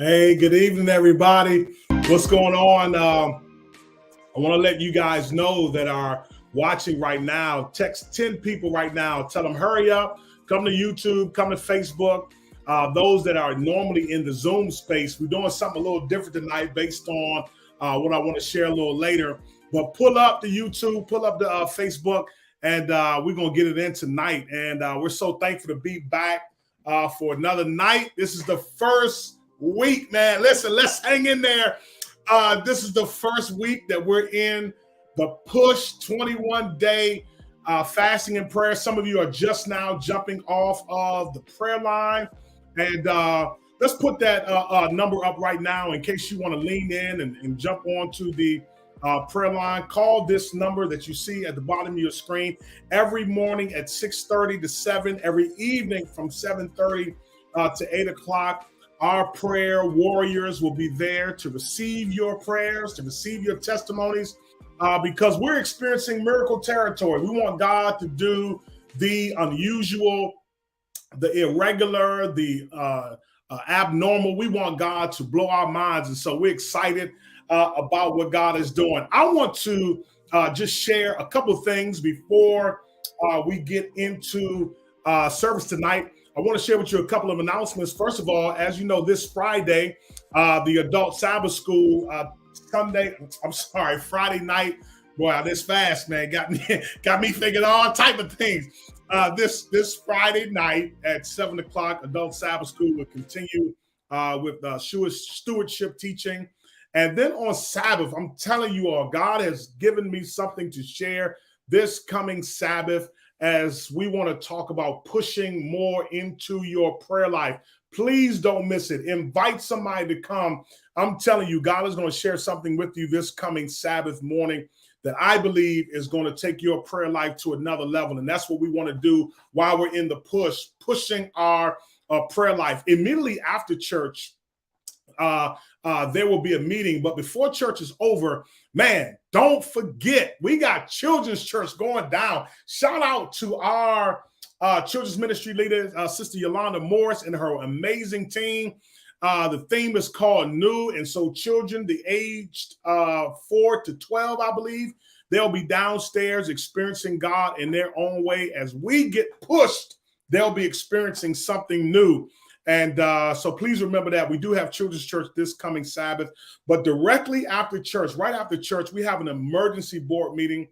Hey, good evening, everybody. What's going on? I want to let you guys know that are watching right now. Text 10 people right now. Tell them, hurry up. Come to YouTube. Come to Facebook. Those that are normally in the Zoom space, we're doing something a little different tonight based on what I want to share a little later. But pull up the YouTube, pull up the Facebook, and we're going to get it in tonight. And we're so thankful to be back for another night. This is the first week, man. Listen, let's hang in there. This is the first week that we're in the push 21-day fasting and prayer. Some of you are just now jumping off of the prayer line. And let's put that number up right now in case you want to lean in and jump onto the prayer line. Call this number that you see at the bottom of your screen every morning at 6:30 to 7, every evening from 7:30 to 8 o'clock. Our prayer warriors will be there to receive your prayers, to receive your testimonies, because we're experiencing miracle territory. We want God to do the unusual, the irregular, the abnormal. We want God to blow our minds. And so we're excited about what God is doing. I want to just share a couple of things before we get into service tonight. I want to share with you a couple of announcements. First of all, as you know, this Friday, the Adult Sabbath School, Friday night. Boy, this fast, man, got me thinking all type of things. This Friday night at 7 o'clock, Adult Sabbath School will continue with stewardship teaching. And then on Sabbath, I'm telling you all, God has given me something to share this coming Sabbath, as we want to talk about pushing more into your prayer life. Please don't miss it. Invite somebody to come. I'm telling you, God is going to share something with you this coming Sabbath morning that I believe is going to take your prayer life to another level. And that's what we want to do while we're in the pushing our prayer life. Immediately after church, there will be a meeting. But before church is over, man, don't forget, we got children's church going down. Shout out to our children's ministry leader, Sister Yolanda Morris, and her amazing team. The theme is called New. And so children, the aged 4 to 12, I believe, they'll be downstairs experiencing God in their own way. As we get pushed, they'll be experiencing something new. And so please remember that we do have children's church this coming Sabbath, but directly after church, right after church, we have an emergency board meeting.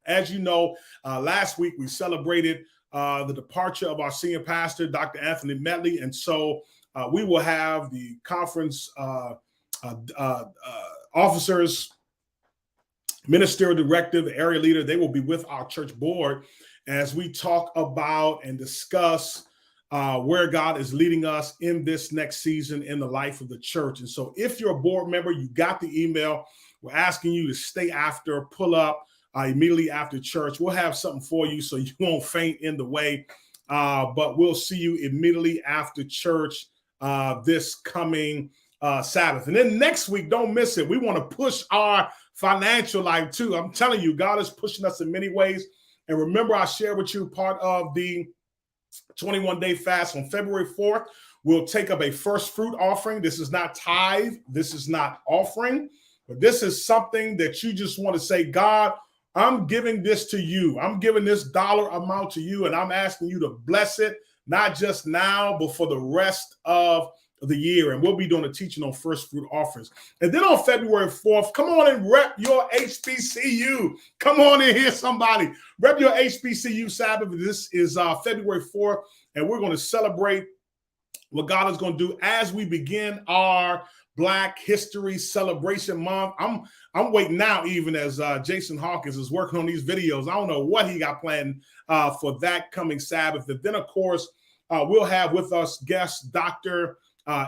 As you know, last week we celebrated the departure of our senior pastor, Dr. Anthony Medley. And so we will have the conference officers, ministerial director, the area leader. They will be with our church board as we talk about and discuss where God is leading us in this next season in the life of the church. And so if you're a board member, you got the email. We're asking you to stay after, pull up immediately after church. We'll have something for you so you won't faint in the way. But we'll see you immediately after church this coming Sabbath. And then next week, don't miss it. We want to push our financial life too. I'm telling you, God is pushing us in many ways. And remember, I shared with you part of the 21-day fast on February 4th. We'll take up a first fruit offering. This is not tithe. This is not offering, but this is something that you just want to say, God, I'm giving this to you. I'm giving this dollar amount to you, and I'm asking you to bless it, not just now, but for the rest of the year. And we'll be doing a teaching on first fruit offerings. And then on February 4th, come on and rep your HBCU. Come on in here, somebody. Rep your HBCU Sabbath. This is February 4th, and we're going to celebrate what God is going to do as we begin our Black History Celebration Month. I'm waiting now, even as Jason Hawkins is working on these videos. I don't know what he got planned for that coming Sabbath. And then, of course, we'll have with us guest Dr.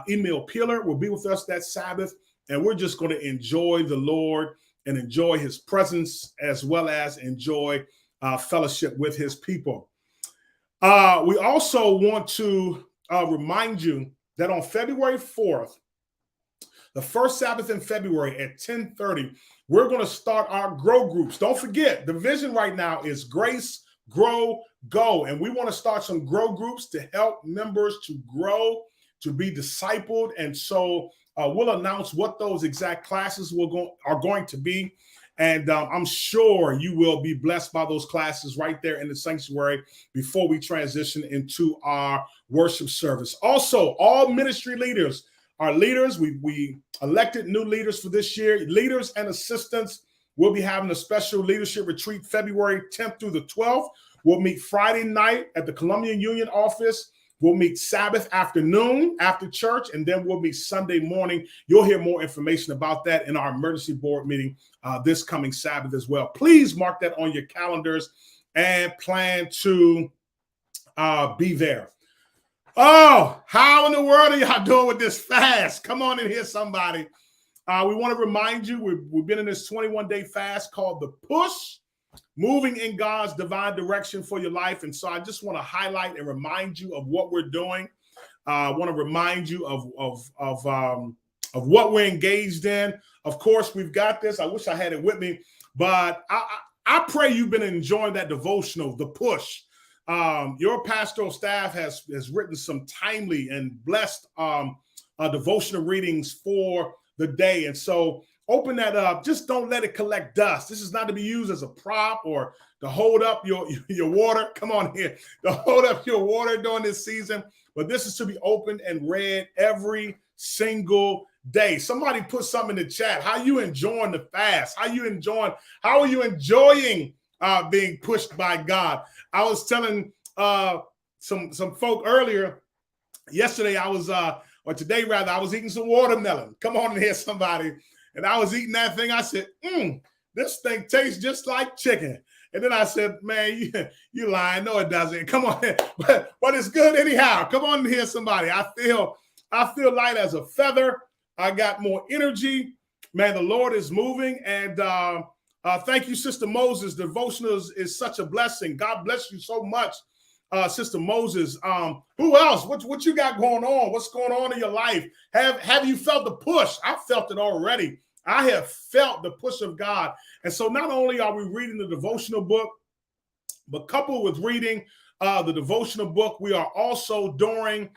Emil Peeler will be with us that Sabbath, and we're just going to enjoy the Lord and enjoy his presence as well as enjoy fellowship with his people. We also want to remind you that on February 4th, the first Sabbath in February at 10:30, we're going to start our grow groups. Don't forget, the vision right now is Grace, Grow, Go. And we want to start some grow groups to help members to grow to be discipled. And so we'll announce what those exact classes are going to be. And I'm sure you will be blessed by those classes right there in the sanctuary before we transition into our worship service. Also, all ministry leaders are leaders. We elected new leaders for this year. Leaders and assistants will be having a special leadership retreat February 10th through the 12th. We'll meet Friday night at the Columbia Union office. We'll meet Sabbath afternoon after church, and then we'll meet Sunday morning. You'll hear more information about that in our emergency board meeting this coming Sabbath as well. Please mark that on your calendars and plan to be there. Oh, how in the world are y'all doing with this fast? Come on in here, somebody. We want to remind you, we've been in this 21-day fast called The Push, moving in God's divine direction for your life. And so I just want to highlight and remind you of what we're doing. I want to remind you of what we're engaged in. Of course, we've got this. I wish I had it with me, but I pray you've been enjoying that devotional, The Push. Your pastoral staff has written some timely and blessed devotional readings for the day. And so open that up. Just don't let it collect dust. This is not to be used as a prop or to hold up your water. Come on here. To hold up your water during this season. But this is to be opened and read every single day. Somebody put something in the chat. How you enjoying the fast? How are you enjoying being pushed by God? I was telling some folk earlier, yesterday I was or today rather, I was eating some watermelon. Come on in here, somebody. And I was eating that thing. I said, this thing tastes just like chicken. And then I said, man, you lying. No, it doesn't. Come on. But it's good anyhow. Come on in here, somebody. I feel light as a feather. I got more energy. Man, the Lord is moving. And thank you, Sister Moses. Devotional is such a blessing. God bless you so much, Sister Moses. Who else? What you got going on? What's going on in your life? Have you felt the push? I felt it already. I have felt the push of God. And so not only are we reading the devotional book, but coupled with reading the devotional book, we are also during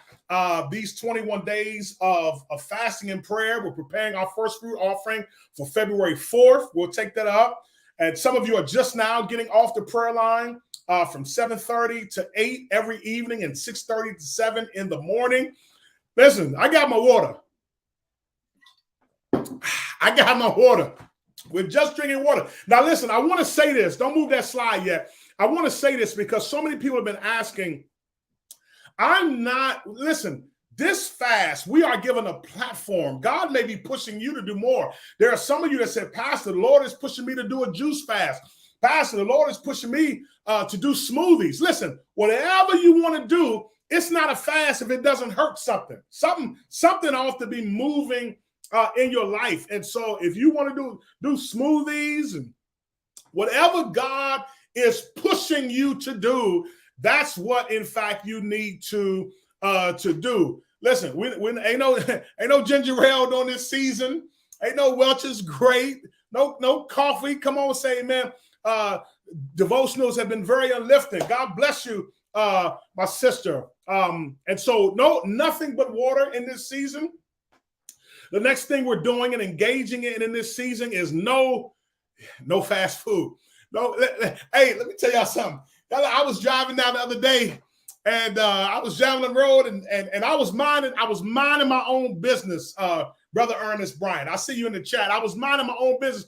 these 21 days of fasting and prayer. We're preparing our first fruit offering for February 4th. We'll take that up. And some of you are just now getting off the prayer line from 7:30 to 8 every evening and 6:30 to 7 in the morning. Listen, I got my water. I got my water. We're just drinking water. Now, listen, I want to say this. Don't move that slide yet. I want to say this because so many people have been asking. Listen, this fast, we are given a platform. God may be pushing you to do more. There are some of you that said, Pastor, the Lord is pushing me to do a juice fast. Pastor, the Lord is pushing me to do smoothies. Listen, whatever you want to do, it's not a fast if it doesn't hurt something. Something ought to be moving in your life. And so if you want to do smoothies and whatever God is pushing you to do, that's what in fact you need to do. Listen, we ain't no ginger ale during this season. Ain't no Welch's Great. No coffee. Come on, say amen. Devotionals have been very uplifting. God bless you, my sister. And so nothing but water in this season. The next thing we're doing and engaging in this season is no fast food. Hey, let me tell y'all something. I was driving down the other day, and I was driving the road, and I was minding my own business. Brother Ernest Bryant, I see you in the chat. I was minding my own business,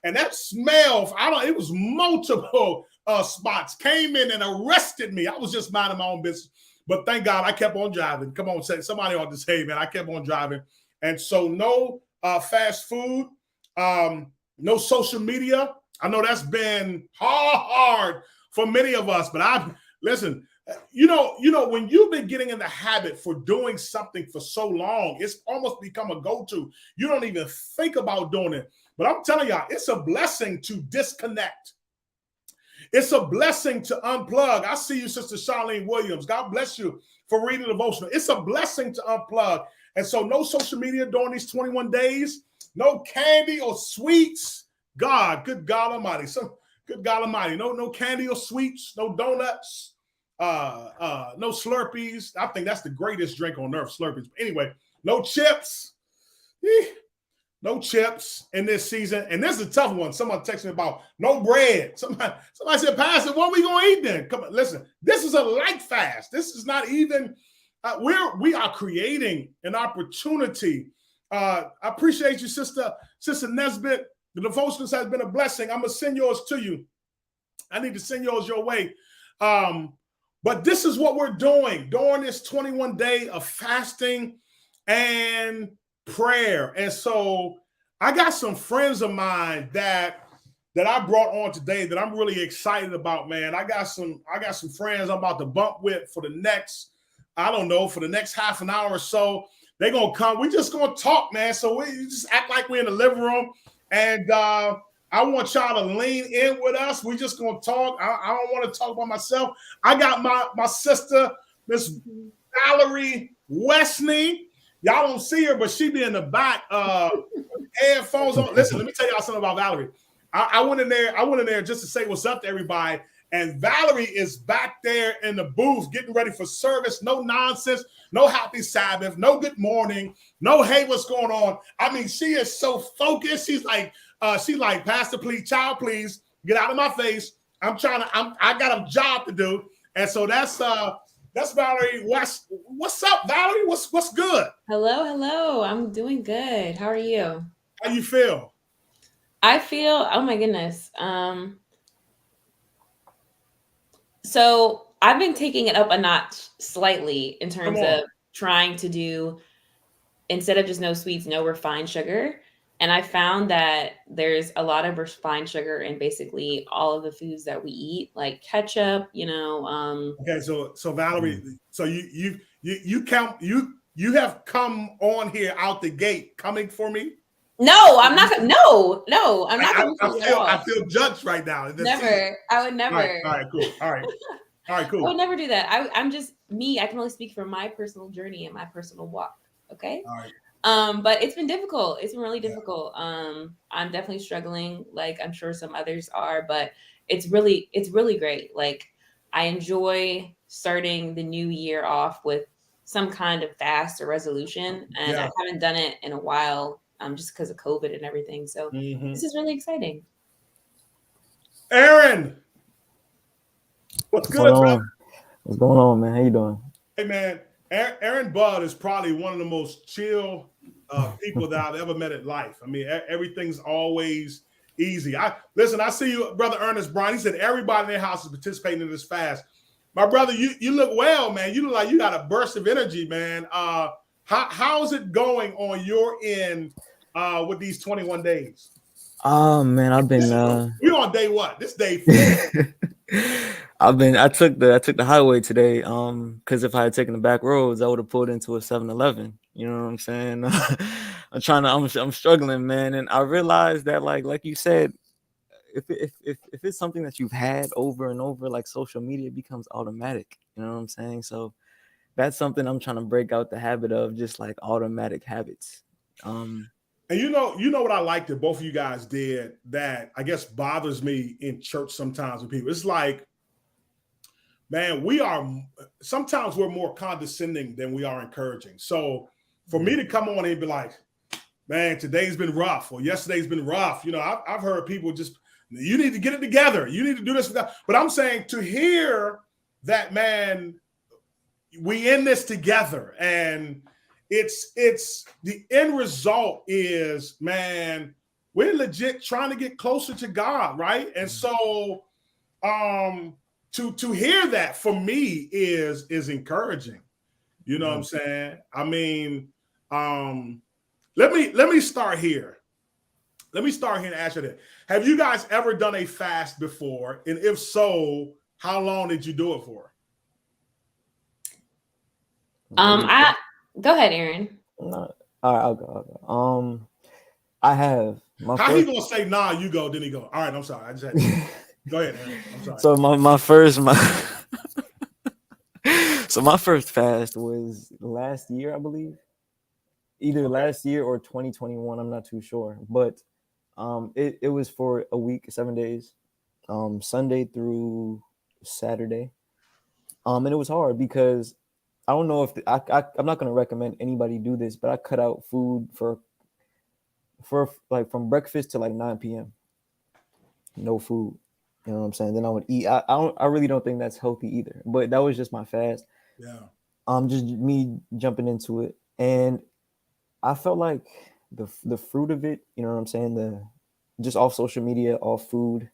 and that smell, it was multiple spots came in and arrested me. I was just minding my own business, but thank God I kept on driving. Come on, somebody ought to say, man, I kept on driving. And so no fast food, no social media. I know that's been hard for many of us, but listen, you know, when you've been getting in the habit for doing something for so long, it's almost become a go-to. You don't even think about doing it. But I'm telling y'all, it's a blessing to disconnect. It's a blessing to unplug. I see you, Sister Charlene Williams. God bless you for reading the devotional. It's a blessing to unplug. And so no social media during these 21 days, no candy or sweets. Good God Almighty. Good God Almighty. No candy or sweets, no donuts, no Slurpees. I think that's the greatest drink on earth, Slurpees. But anyway, no chips. No chips in this season. And this is a tough one. Someone texted me about no bread. Somebody said, Pastor, what are we going to eat then? Come on, listen, this is a light fast. This is not even, we are creating an opportunity. I appreciate you, Sister Nesbitt. The devotionals has been a blessing. I'm going to send yours to you. I need to send yours your way. But this is what we're doing during this 21 day of fasting and prayer. And so I got some friends of mine that I brought on today that I'm really excited about, man. I got some friends I'm about to bump with for the next, for the next half an hour or so. They're going to come. We just going to talk, man. So we just act like we're in the living room. And I want y'all to lean in with us. We just going to talk. I don't want to talk by myself. I got my sister, Miss Valerie Westney. Y'all don't see her, but she be in the back, headphones on. Listen, let me tell y'all something about Valerie. I went in there just to say what's up to everybody. And Valerie is back there in the booth getting ready for service. No nonsense, no happy Sabbath, no good morning, no hey, what's going on? I mean, she is so focused. She's like, Pastor, please, child, please get out of my face. I got a job to do. And so that's Valerie West. What's up, Valerie? What's good? Hello. I'm doing good. How are you? How you feel? I feel, oh my goodness. So I've been taking it up a notch slightly in terms of trying to do, instead of just no sweets, no refined sugar. And I found that there's a lot of refined sugar in basically all of the foods that we eat, like ketchup, Okay, so Valerie, so you have come on here out the gate coming for me? No, I'm not. No, I'm not coming for you at all. I feel judged right now. Never. I would never. All right, cool. All right, cool. I would never do that. I'm just me. I can only speak from my personal journey and my personal walk. Okay. All right. But it's been difficult. It's been really difficult. I'm definitely struggling, like I'm sure some others are, but it's really great. Like I enjoy starting the new year off with some kind of fast or resolution, and I haven't done it in a while, just because of COVID and everything. So this is really exciting. Aaron, what's good, man? What's going on, man? How you doing? Hey, man. Aaron Budd is probably one of the most chill people that I've ever met in life. I mean, everything's always easy. I see you, Brother Ernest Bryan. He said everybody in their house is participating in this fast. My brother, you look well, man. You look like you got a burst of energy, man. How's it going on your end with these 21 days? Oh man, I've been you on day what? This day 4. I took the highway today because if I had taken the back roads I would have pulled into a 7-Eleven. You know what I'm saying? I'm struggling, man, and I realized that like you said, if it's something that you've had over and over, like social media, becomes automatic. You know what I'm saying? So that's something I'm trying to break out the habit of, just like automatic habits. And you know what I like that both of you guys did that I guess bothers me in church sometimes with people. It's like, man, sometimes we're more condescending than we are encouraging. So for me to come on and be like, man, today's been rough, or yesterday's been rough. I've heard people just, you need to get it together. You need to do this. But I'm saying to hear that, man, we in this together, and it's the end result is, man, we're legit trying to get closer to God, right? And so to hear that for me is encouraging. You know what I'm saying? I mean, let me start here. Let me start here and ask you that. Have you guys ever done a fast before? And if so, how long did you do it for? Go ahead, Aaron. All right, I'll go. I have. How he gonna say nah? You go, then he go. All right, I'm sorry. I just had to. Go ahead, Aaron. I'm sorry. So my first fast was last year, I believe. Either last year or 2021. I'm not too sure, but it was for a week, 7 days, Sunday through Saturday. And it was hard because I don't know if I'm not going to recommend anybody do this, but I cut out food for like from breakfast to like 9 p.m. No food. You know what I'm saying? Then I would eat. I really don't think that's healthy either. But that was just my fast. Yeah. Just me jumping into it, and I felt like the fruit of it. You know what I'm saying? The just off social media, off food.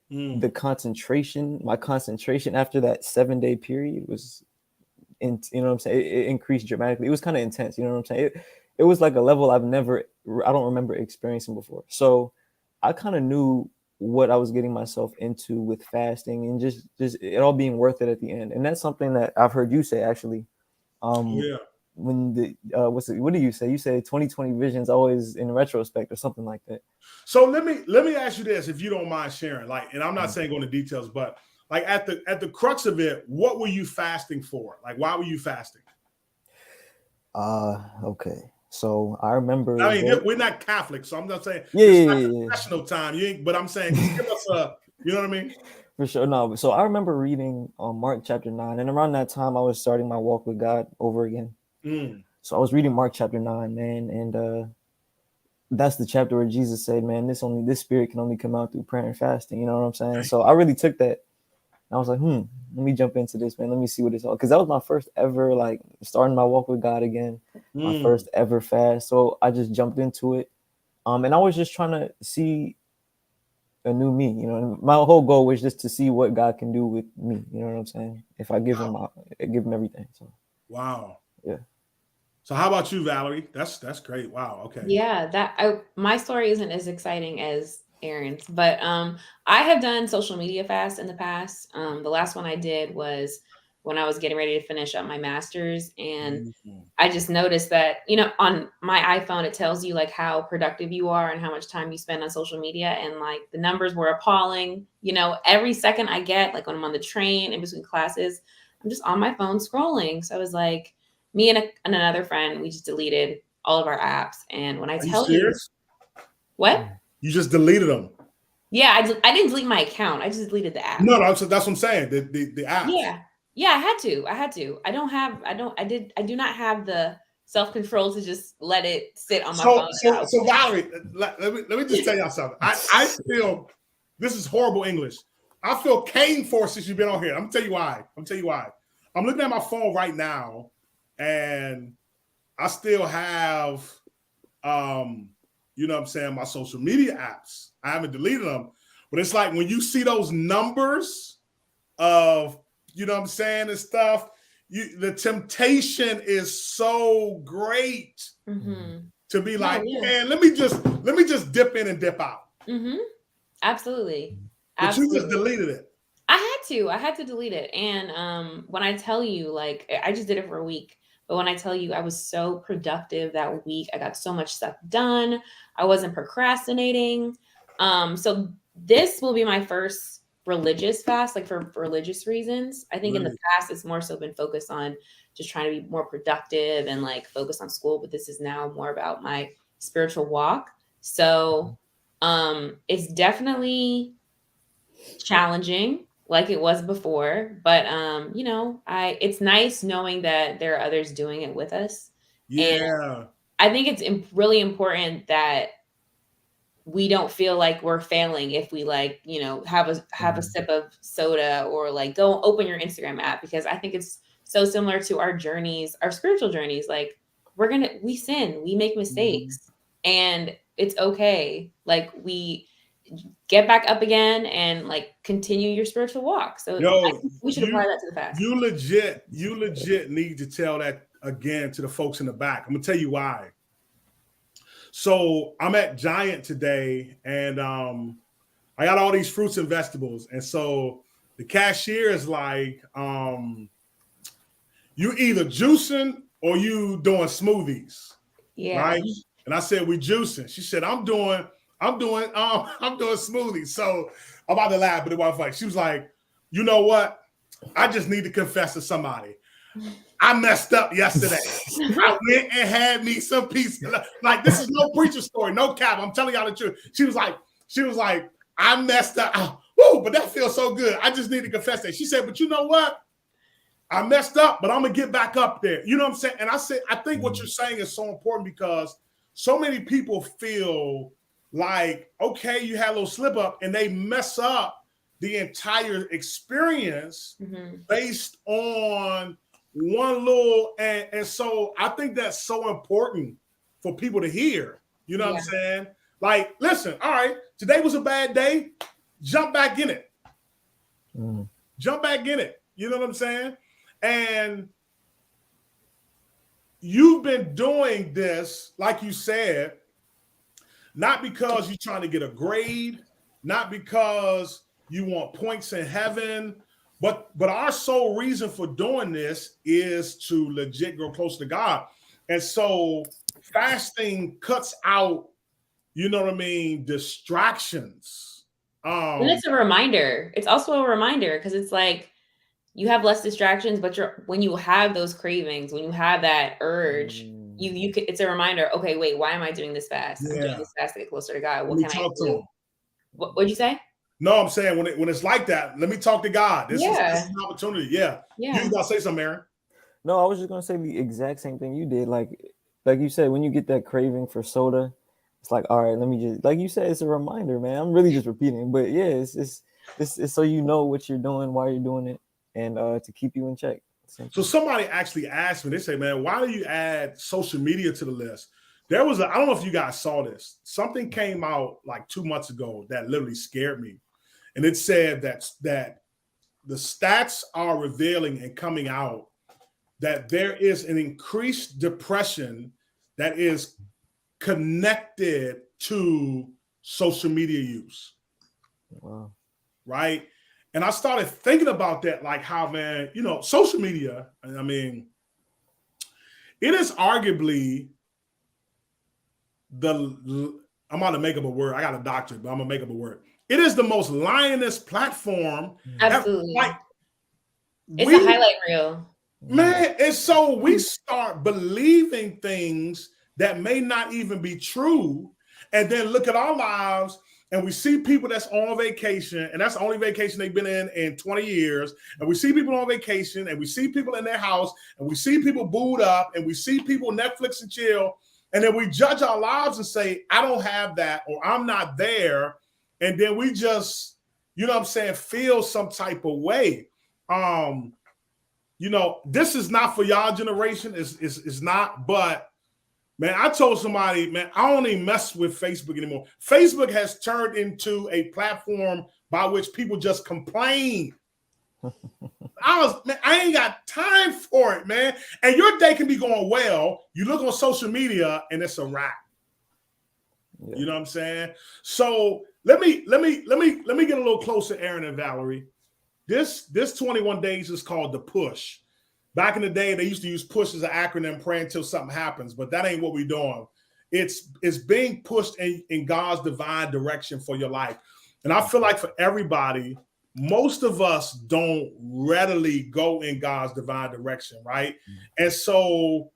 The concentration, my concentration after that 7-day period was, you know what I'm saying? It increased dramatically. It was kind of intense. You know what I'm saying? It was like a level I don't remember experiencing before. So I kind of knew what I was getting myself into with fasting and just it all being worth it at the end. And that's something that I've heard you say actually. Yeah. When what do you say? You say 2020 vision's always in retrospect or something like that. So let me ask you this, if you don't mind sharing. Like, and I'm not saying go into details, but like at the crux of it, what were you fasting for? Like, why were you fasting? Okay. So I remember. I mean, we're not Catholic, so I'm not saying professional time. You ain't, but I'm saying just give us a, you know what I mean? For sure. No. So I remember reading Mark chapter 9, and around that time I was starting my walk with God over again. So I was reading Mark chapter 9, man, and that's the chapter where Jesus said, "Man, this spirit can only come out through prayer and fasting." You know what I'm saying? So I really took that. I was like, let me jump into this, man. Let me see what it's all. Because that was my first ever, like, starting my walk with God again. My first ever fast. So I just jumped into it. And I was just trying to see a new me. You know, and my whole goal was just to see what God can do with me. You know what I'm saying? If I give him everything. So wow. Yeah. So how about you, Valerie? That's great. Wow. Okay. Yeah, my story isn't as exciting as Aaron's, but I have done social media fasts in the past. The last one I did was when I was getting ready to finish up my master's, and I just noticed that, you know, on my iPhone it tells you like how productive you are and how much time you spend on social media, and like the numbers were appalling. You know, every second I get, like when I'm on the train in between classes, I'm just on my phone scrolling. So I was like, me and another friend, we just deleted all of our apps. And when I tell you, what? You just deleted them? Yeah, I didn't delete my account. I just deleted the app. No, that's what I'm saying. The app. Yeah, I had to. I do not have the self-control to just let it sit on my phone. So Valerie, let me just tell y'all something. I feel, this is horrible English. I feel cane for since you've been on here. I'm gonna tell you why. I'm looking at my phone right now, and I still have you know what I'm saying, my social media apps. I haven't deleted them, but it's like when you see those numbers of, you know what I'm saying, and stuff, the temptation is so great to be like, man, let me just dip in and dip out. Absolutely. But you just deleted it. I had to delete it. And when I tell you, like, I just did it for a week. But when I tell you I was so productive that week, I got so much stuff done. I wasn't procrastinating. So this will be my first religious fast, like for religious reasons. I think in the past, it's more so been focused on just trying to be more productive and like focus on school. But this is now more about my spiritual walk. So it's definitely challenging like it was before, but you know, it's nice knowing that there are others doing it with us. And I think it's really important that we don't feel like we're failing if we, like, you know, have a sip of soda or like go open your Instagram app, because I think it's so similar to our journeys, our spiritual journeys. Like we sin, we make mistakes, and it's okay. Like we get back up again and like continue your spiritual walk. So I think we should apply that to the fast. You legit need to tell that again to the folks in the back. I'm gonna tell you why. So I'm at Giant today, and I got all these fruits and vegetables, and so the cashier is like, you either juicing or you doing smoothies, right? And I said, we juicing. She said, I'm doing smoothies. So I'm about to laugh, but it wasn't funny. She was like, you know what? I just need to confess to somebody. I messed up yesterday. I went and had me some pizza. Like, this is no preacher story, no cap. I'm telling y'all the truth. She was like, I messed up. Woo, but that feels so good. I just need to confess that. She said, but you know what? I messed up, but I'm gonna get back up there. You know what I'm saying? And I think what you're saying is so important because so many people feel like, okay, you had a little slip up, and they mess up the entire experience based on one little, and so I think that's so important for people to hear. You know what I'm saying? Like, listen, all right, today was a bad day. Jump back in it. Jump back in it. You know what I'm saying? And you've been doing this, like you said, not because you're trying to get a grade, not because you want points in heaven, but our sole reason for doing this is to legit grow close to God. And so fasting cuts out, you know what I mean, distractions. And it's a reminder. It's also a reminder because it's like you have less distractions, but when you have those cravings, when you have that urge, you can, it's a reminder. Okay, wait, why am I doing this fast? I'm doing this fast to get closer to God. What can I do? What'd you say? No, I'm saying when it's like that, let me talk to God. This is an opportunity. Yeah. You was about to say something, Aaron? No, I was just gonna say the exact same thing you did. Like you said, when you get that craving for soda, it's like, all right, let me just, like you said, it's a reminder, man. I'm really just repeating, but yeah, it's so you know what you're doing, why you're doing it, and to keep you in check. So somebody actually asked me, they say, man, why do you add social media to the list? There was I don't know if you guys saw this. Something came out like 2 months ago that literally scared me. And it said that the stats are revealing and coming out that there is an increased depression that is connected to social media use. Wow. Right? And I started thinking about that, like how, man, you know, social media, I mean, it is arguably I'm about to make up a word. I got a doctorate, but I'm going to make up a word. It is the most lioness platform. Absolutely. Like, it's a highlight reel. Man, and so we start believing things that may not even be true, and then look at our lives, and we see people that's on vacation, and that's the only vacation they've been in 20 years, and we see people on vacation, and we see people in their house, and we see people booed up, and we see people Netflix and chill, and then we judge our lives and say, I don't have that, or I'm not there, and then we just, you know what I'm saying, feel some type of way. You know, this is not for y'all generation. It's not. But, man, I told somebody, man, I don't even mess with Facebook anymore. Facebook has turned into a platform by which people just complain. I ain't got time for it, man. And your day can be going well. You look on social media and it's a wrap. Yeah. You know what I'm saying? So let me get a little closer, Aaron and Valerie. This 21 days is called the push. Back in the day, they used to use push as an acronym, pray until something happens, but that ain't what we're doing. It's being pushed in God's divine direction for your life. And I feel like for everybody, most of us don't readily go in God's divine direction, right? And so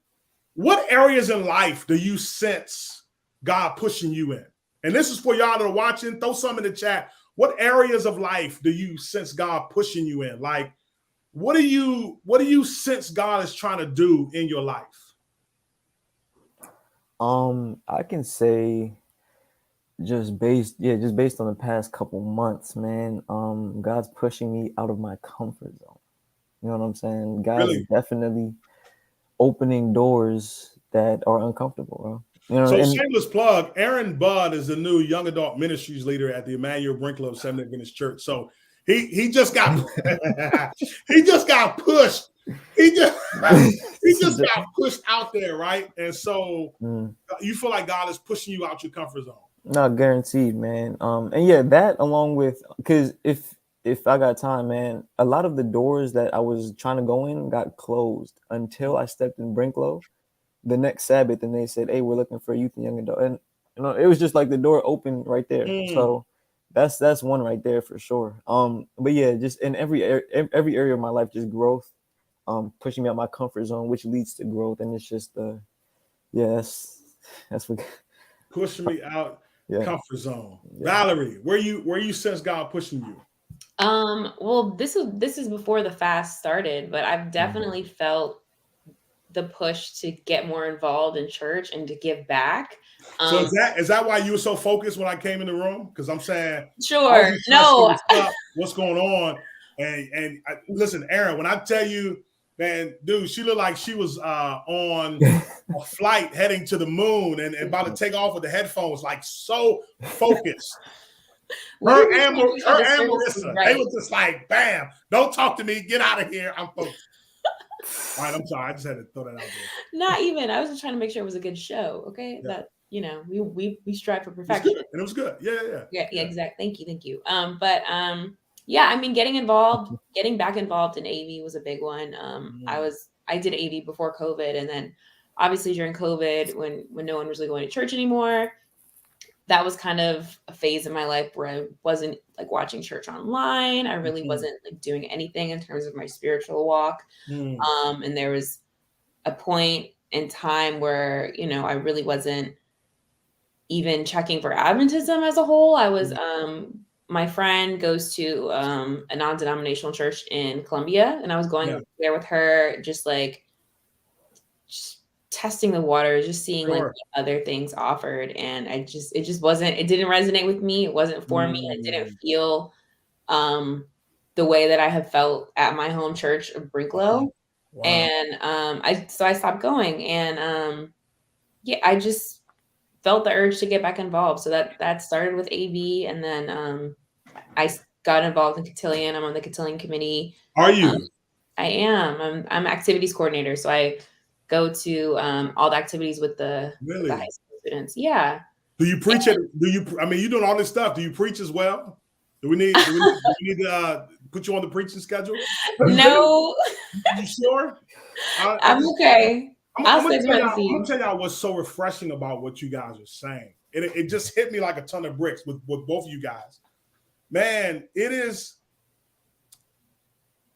what areas in life do you sense God pushing you in? And this is for y'all that are watching. Throw some in the chat. What areas of life do you sense God pushing you in? Like, what do you sense God is trying to do in your life? I can say just based on the past couple months, man. God's pushing me out of my comfort zone. You know what I'm saying? God's definitely opening doors that are uncomfortable, bro. You know, so shameless plug, Aaron Budd is the new young adult ministries leader at the Emmanuel-Brinklow Seventh Adventist Church. So he just got he just got pushed. He just got pushed out there, right? And so you feel like God is pushing you out your comfort zone. Not guaranteed, man. And yeah, that along with, because if I got time, man, a lot of the doors that I was trying to go in got closed until I stepped in Brinklow the next Sabbath, and they said, "Hey, we're looking for youth and young adult," and you know, it was just like the door opened right there. So that's one right there for sure. But yeah, just in every area of my life, just growth, pushing me out my comfort zone, which leads to growth, and it's just that's what pushing me out comfort zone. Yeah. Valerie, where you sense God pushing you? Well, this is before the fast started, but I've definitely felt the push to get more involved in church and to give back. So is that why you were so focused when I came in the room? Because I'm saying I was Sure. just trying to see No. what's going on. And listen, Aaron, when I tell you, man, dude, she looked like she was on a flight heading to the moon and about to take off with the headphones, like so focused. Her and Marissa, they were just like, bam, don't talk to me, get out of here. I'm focused. All right, I'm sorry. I just had to throw that out there. Not even. I was just trying to make sure it was a good show. Okay. Yeah. That, you know, we strive for perfection. And it was good. Yeah, exactly. Thank you. Yeah, I mean, getting back involved in AV was a big one. I did AV before COVID, and then obviously during COVID, when no one was really going to church anymore, that was kind of a phase in my life where I wasn't like watching church online. I really wasn't like doing anything in terms of my spiritual walk. And there was a point in time where, you know, I really wasn't even checking for Adventism as a whole. I was, my friend goes to a non-denominational church in Columbia, and I was going there with her, just testing the water, just seeing like what other things offered. And it just it didn't resonate with me. It wasn't for me. I didn't feel the way that I have felt at my home church of Brinklow. Wow. And I stopped going, and I just felt the urge to get back involved. So that started with AV, and then I got involved in Cotillion. I'm on the Cotillion committee. Are you? I am. I'm activities coordinator, so I go to all the activities with the high school students. Yeah. Do you preach it? I mean, you're doing all this stuff. Do you preach as well? Do we need to put you on the preaching schedule? No. You sure? I'm okay. I'm gonna tell y'all what's so refreshing about what you guys are saying. It just hit me like a ton of bricks with both of you guys. Man, it is,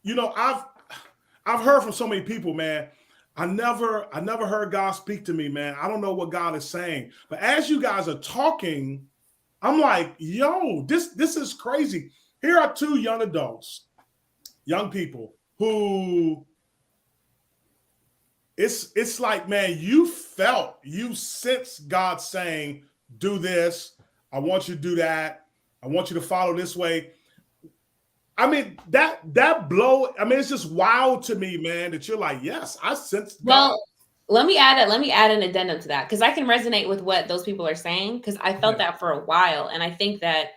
you know, I've heard from so many people, man. I never heard God speak to me, man. I don't know what God is saying. But as you guys are talking, I'm like, yo, this is crazy. Here are two young adults, young people who it's like, man, you sensed God saying, do this. I want you to do that. I want you to follow this way. I mean, that blow, I mean, it's just wild to me, man, that you're like, yes, I sense God. Well, let me add an addendum to that, because I can resonate with what those people are saying, because I felt that for a while. And I think that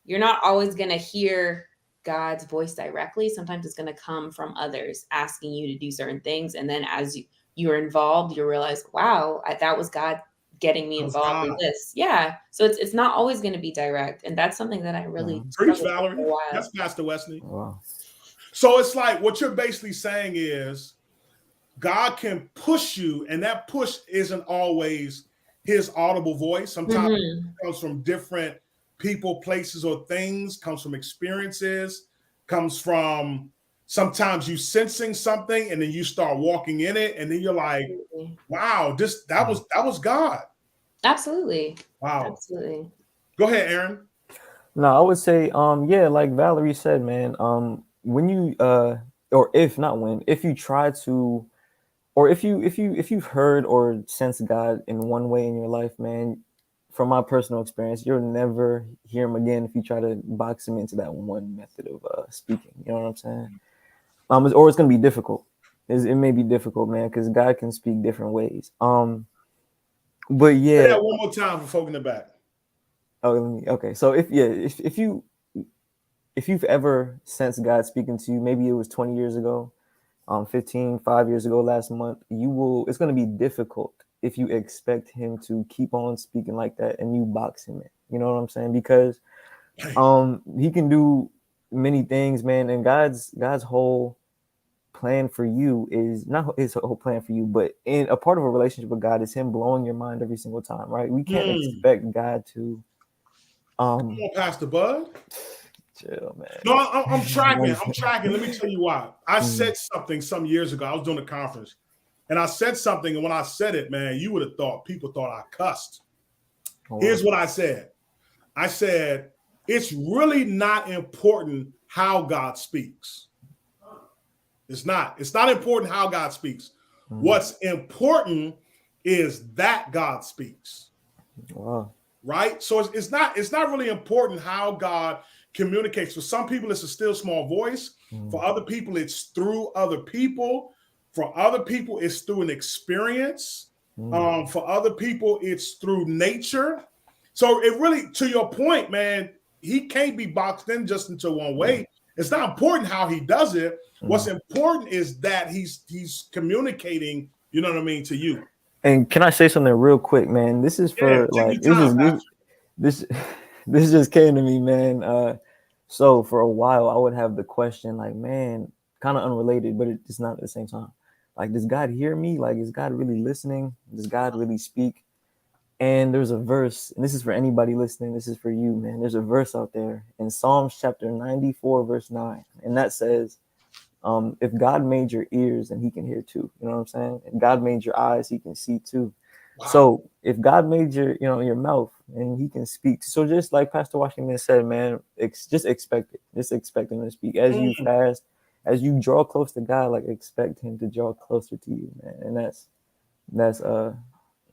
you're not always going to hear God's voice directly. Sometimes it's going to come from others asking you to do certain things. And then as you're involved, you realize, wow, that was God getting me involved in this. Yeah. So it's not always going to be direct. And that's something that I really preach, Valerie. That's Pastor Wesley. Wow. So it's like what you're basically saying is God can push you, and that push isn't always his audible voice. Sometimes it comes from different people, places, or things, comes from experiences, comes from sometimes you sensing something and then you start walking in it, and then you're like, wow, that was God. Absolutely. Wow. Absolutely. Go ahead, Aaron. No, I would say, like Valerie said, man, when you if you try to, or if you've heard or sensed God in one way in your life, man, from my personal experience, you'll never hear him again if you try to box him into that one method of speaking. You know what I'm saying? Or it's gonna be difficult. It may be difficult, man, because God can speak different ways. But yeah. Say that one more time for folk in the back. Oh, okay. So if you've ever sensed God speaking to you, maybe it was 20 years ago, 5 years ago, last month, it's going to be difficult if you expect him to keep on speaking like that and you box him in. You know what I'm saying? Because he can do many things, man, and God's whole plan for you is not his whole plan for you, but in a part of a relationship with God is him blowing your mind every single time, right? We can't expect God to come on, Pastor Bud. Chill, man. No, I'm tracking. Let me tell you why. I said something some years ago. I was doing a conference, and I said something, and when I said it, man, you would have people thought I cussed. Here's what I said. I said, it's really not important how God speaks. It's not important how God speaks. What's important is that God speaks. Wow. Right? So it's not really important how God communicates. For some people, it's a still small voice. For other people, it's through other people. For other people, it's through an experience. For other people, it's through nature. So it really, to your point, man, he can't be boxed in just into one way. It's not important how he does it. What's important is that he's communicating, you know what I mean, to you. And can I say something real quick, man? This is for like this just came to me, man. So for a while I would have the question, like, man, kind of unrelated, but it's not at the same time. Like, does God hear me? Like, is God really listening? Does God really speak? And there's a verse, and this is for anybody listening. This is for you, man. There's a verse out there in Psalms chapter 94, verse 9, and that says, if God made your ears, then he can hear too. You know what I'm saying? If God made your eyes, he can see too. Wow. So if God made your mouth, and he can speak. So just like Pastor Washington said, man, just expect it. Just expect him to speak. As you fast, as you draw close to God, like, expect him to draw closer to you, man. And that's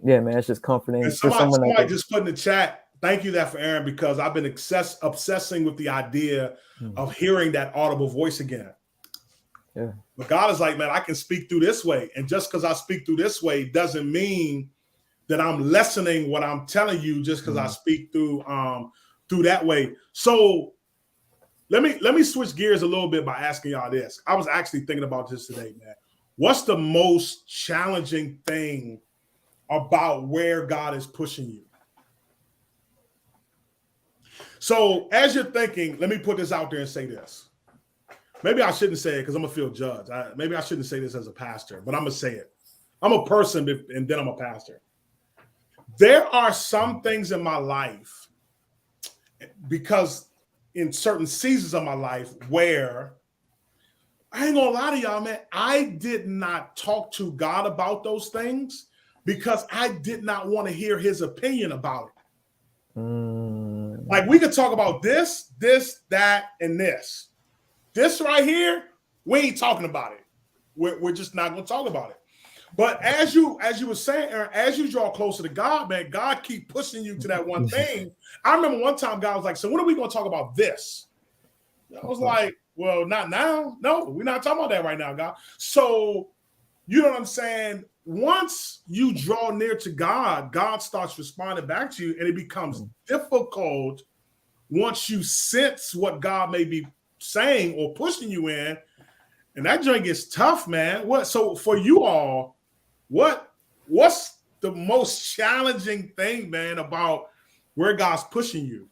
yeah, man, it's just comforting. And somebody just put in the chat, thank you that for Aaron, because I've been obsessing with the idea of hearing that audible voice again. Yeah. But God is like, man, I can speak through this way. And just because I speak through this way doesn't mean that I'm lessening what I'm telling you just because I speak through that way. So let me switch gears a little bit by asking y'all this. I was actually thinking about this today, man. What's the most challenging thing about where God is pushing you? So as you're thinking, let me put this out there and say this. Maybe I shouldn't say it because I'm going to feel judged. Maybe I shouldn't say this as a pastor, but I'm going to say it. I'm a person and then I'm a pastor. There are some things in my life, because in certain seasons of my life where, I ain't going to lie to y'all, man, I did not talk to God about those things because I did not want to hear his opinion about it. Like, we could talk about this, that, and this. This right here, we ain't talking about it. We're just not going to talk about it. But as you were saying, Aaron, as you draw closer to God, man, God keep pushing you to that one thing. I remember one time God was like, so when are we going to talk about this? I was like, well, not now. No, we're not talking about that right now, God. So, you know what I'm saying? Once you draw near to God, God starts responding back to you, and it becomes difficult once you sense what God may be saying or pushing you in, and that joint gets tough, man. So for you all, what's the most challenging thing, man, about where God's pushing you?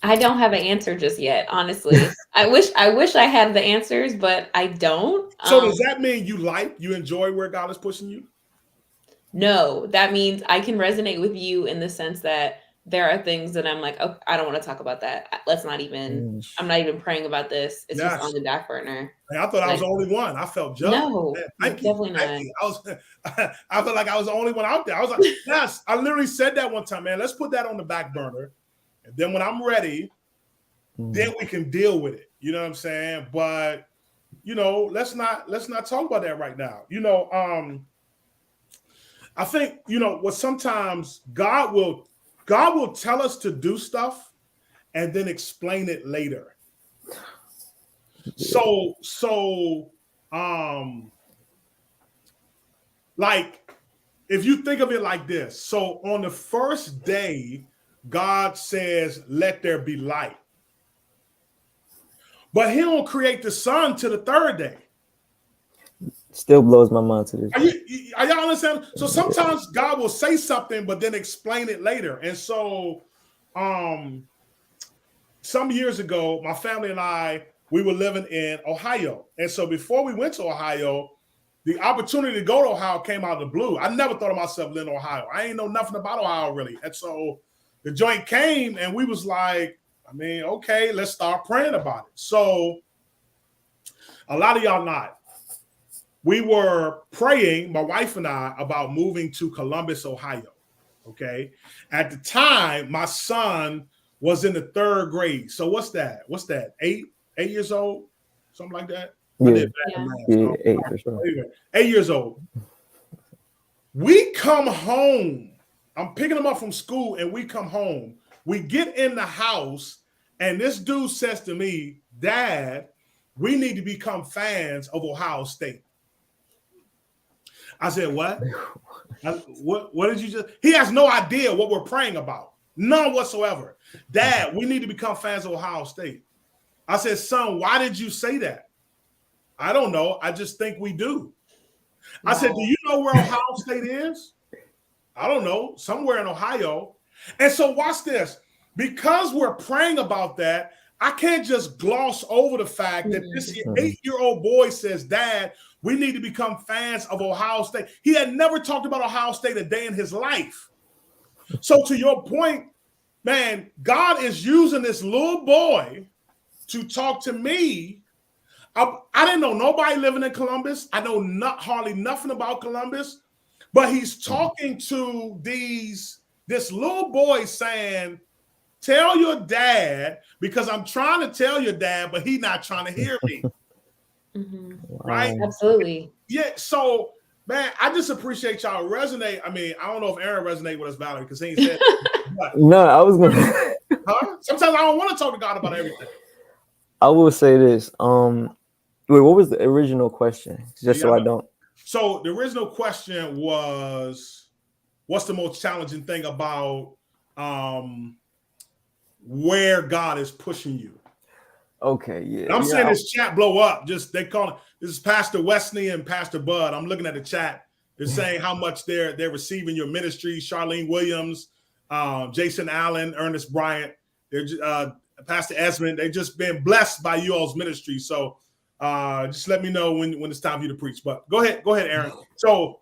I don't have an answer just yet, honestly. I wish I had the answers, but I don't. So does that mean you enjoy where God is pushing you? No, that means I can resonate with you in the sense that there are things that I'm like, oh, I don't want to talk about that. I'm not even praying about this. It's just on the back burner. I thought I was the only one. I felt judged. No, definitely not. I felt like I was the only one out there. I was like, yes, I literally said that one time, man. Let's put that on the back burner. And then when I'm ready, then we can deal with it. You know what I'm saying? But, let's not talk about that right now. I think, what sometimes God will tell us to do stuff and then explain it later. So, like, if you think of it like this, so on the first day, God says, let there be light. But he don't create the sun till the third day. Still blows my mind to this. Are y'all understand? So sometimes God will say something, but then explain it later. And so some years ago, my family and we were living in Ohio. And so before we went to Ohio, the opportunity to go to Ohio came out of the blue. I never thought of myself living in Ohio. I ain't know nothing about Ohio really. And so the joint came and we was like, okay, let's start praying about it. So a lot of y'all not. We were praying, my wife and I, about moving to Columbus, Ohio. Okay. At the time, my son was in the 3rd grade. So what's that? What's that? 8 years old? Something like that? I Yeah, did bad math, yeah, so 8 for sure. anyway, 8 years old. We come home. I'm picking him up from school, and we come home. We get in the house, and this dude says to me, Dad, we need to become fans of Ohio State. I said, what? What did you just? He has no idea what we're praying about. None whatsoever. Dad, we need to become fans of Ohio State. I said, son, why did you say that? I don't know. I just think we do. Wow. I said, do you know where Ohio State is? I don't know. Somewhere in Ohio. And so watch this. Because we're praying about that, I can't just gloss over the fact that this 8-year-old boy says, Dad, we need to become fans of Ohio State. He had never talked about Ohio State a day in his life. So to your point, man, God is using this little boy to talk to me. I didn't know nobody living in Columbus. I know hardly nothing about Columbus, but he's talking to this little boy saying, tell your dad, because I'm trying to tell your dad, but he's not trying to hear me. Right? Absolutely. Yeah. So, man, I just appreciate y'all resonate. I mean, I don't know if Aaron resonate with us, Valerie, because he ain't said but, No, I was gonna huh? Sometimes I don't want to talk to God about everything. I will say this. Wait, what was the original question? Just so I don't. So the original question was, what's the most challenging thing about where God is pushing you? Okay, yeah. I'm saying this chat blow up. Just they call it. This is Pastor Wesley and Pastor Bud. I'm looking at the chat. They're saying how much they're receiving your ministry. Charlene Williams, Jason Allen, Ernest Bryant, they're Pastor Esmond. They've just been blessed by you all's ministry. So just let me know when it's time for you to preach. But go ahead, Aaron. So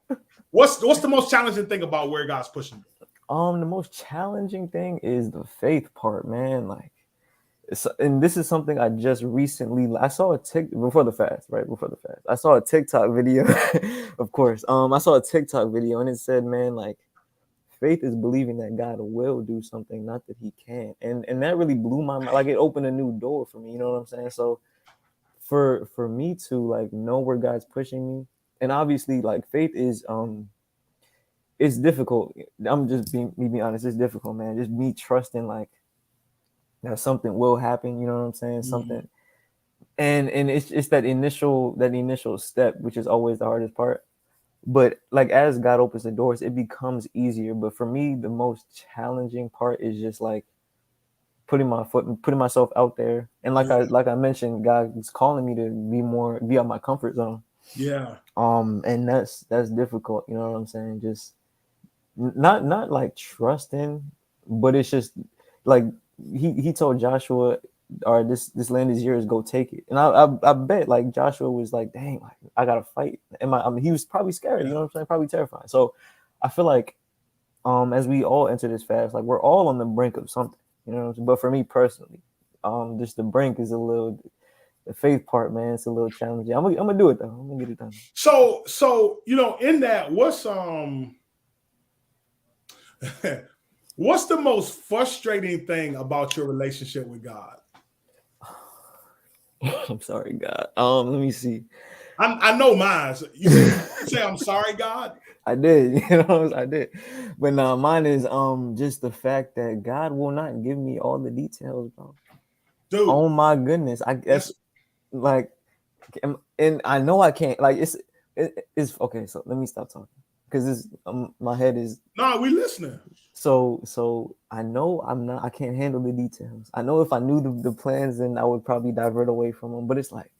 what's the most challenging thing about where God's pushing you? The most challenging thing is the faith part, man. Like, and this is something I just recently. I saw a before the fast. I saw a TikTok video, of course. I saw a TikTok video, and it said, man, like, faith is believing that God will do something, not that He can. And that really blew my mind. Like, it opened a new door for me. You know what I'm saying? So for me to like know where God's pushing me, and obviously like faith is it's difficult. I'm just being honest. It's difficult, man. Just me trusting like that something will happen. You know what I'm saying? Something, and it's that initial step, which is always the hardest part. But like as God opens the doors, it becomes easier. But for me, the most challenging part is just like putting myself out there. And like I mentioned, God is calling me to be out my comfort zone. Yeah. And that's difficult. You know what I'm saying? Just not like trusting, but it's just like he told Joshua, or this land is yours, go take it. And I bet like Joshua was like, dang, like I gotta fight. I mean, he was probably scared, you know what I'm saying? Probably terrified. So I feel like as we all enter this fast, like we're all on the brink of something, you know what I'm saying? But for me personally, just the brink is the faith part, man, it's a little challenging. I'm gonna do it though. I'm gonna get it done. So you know, in that, what's what's the most frustrating thing about your relationship with God? I'm sorry, God. Let me see. I know mine. You say I'm sorry, God. I did, you know, I did. But now mine is just the fact that God will not give me all the details, bro. Dude. Oh my goodness. I guess like, and I know I can't, like it's okay. So let me stop talking because this my head is. No, we listening. So I know I can't handle the details. I know if I knew the plans, then I would probably divert away from them. But it's like,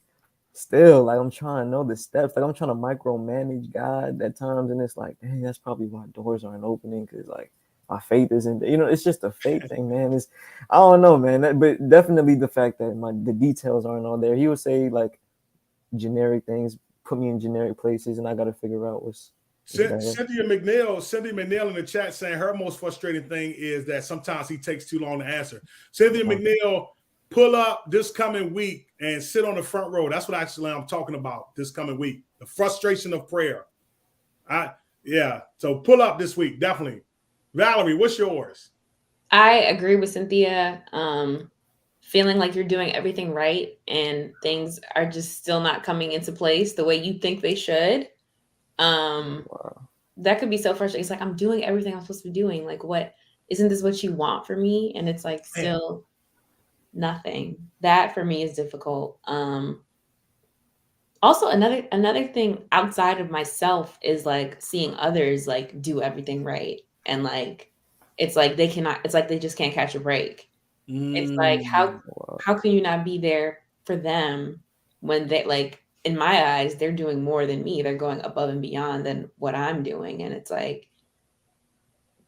still, like I'm trying to know the steps. Like I'm trying to micromanage God at times, and it's like, dang, that's probably why doors aren't opening because like my faith isn't. You know, it's just a faith thing, man. I don't know, man. But definitely the fact that the details aren't on there. He would say like generic things, put me in generic places, and I got to figure out what's. Cynthia McNeil in the chat saying her most frustrating thing is that sometimes he takes too long to answer. Cynthia McNeil, pull up this coming week and sit on the front row. That's what actually I'm talking about this coming week. The frustration of prayer. So pull up this week, definitely. Valerie, what's yours? I agree with Cynthia. Feeling like you're doing everything right and things are just still not coming into place the way you think they should. Wow. That could be so frustrating. It's like, I'm doing everything I'm supposed to be doing. Like, what, isn't this what you want for me? And it's like Man, still nothing. That for me is difficult. Also another thing outside of myself is like seeing others like do everything right. And like it's like they just can't catch a break. It's like Wow. how can you not be there for them when they, like, in my eyes, they're doing more than me. They're going above and beyond than what I'm doing. And it's like